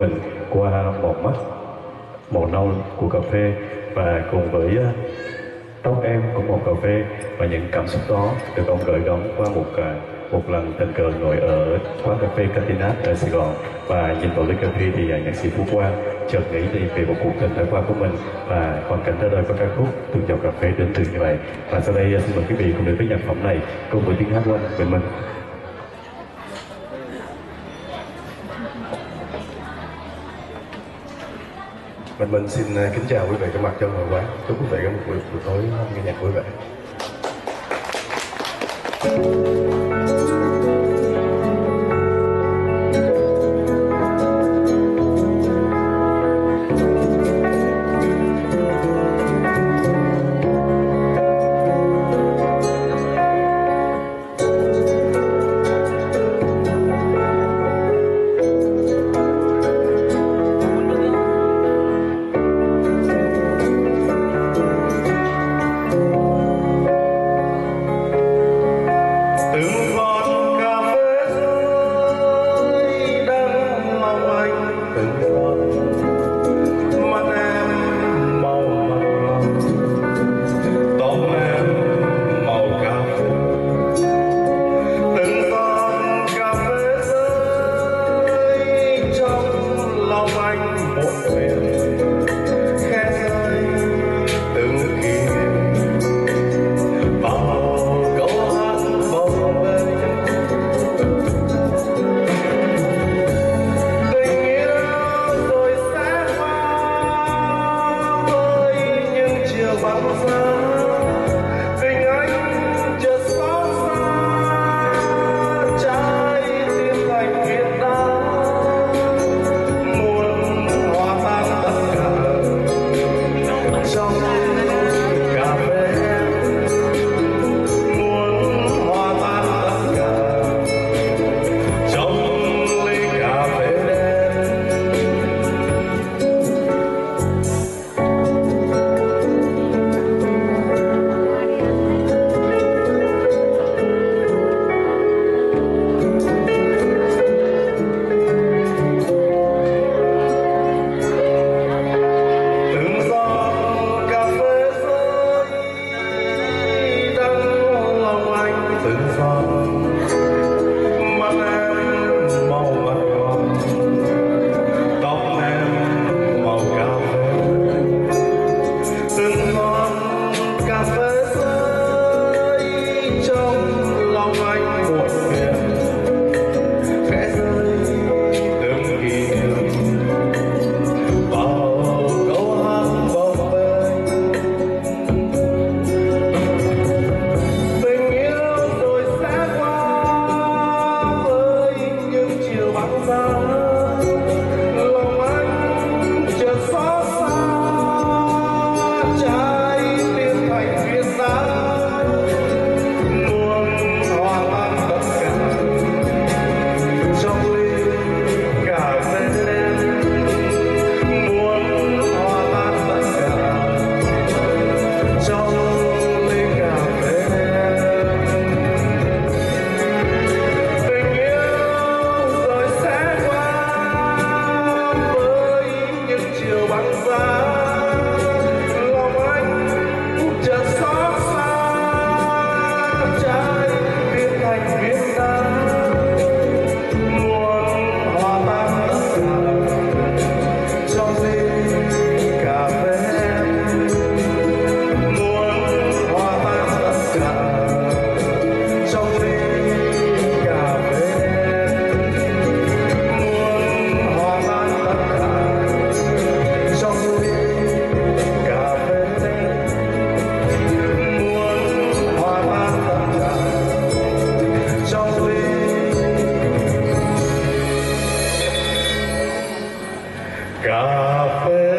mình qua một mắt màu nâu của cà phê và cùng với tóc em của một cà phê, và những cảm xúc đó được ông gửi gắm qua một lần tình cờ ngồi ở quán cà phê Catinat ở Sài Gòn và nhìn vào ly cà phê thì nhạc sĩ Phú Quang chợt nghĩ đi về một cuộc tình đã qua của mình và hoàn cảnh ra đời của ca khúc Từng Giọt Cà Phê đến từ như vậy. Và sau đây xin mời quý vị cùng đến với nhạc phẩm này cùng với tiếng hát của anh Bình Minh. Mình xin kính chào quý vị có mặt trong hội quán. Chúc quý vị có một buổi tối nghe nhạc vui vẻ. Cà phê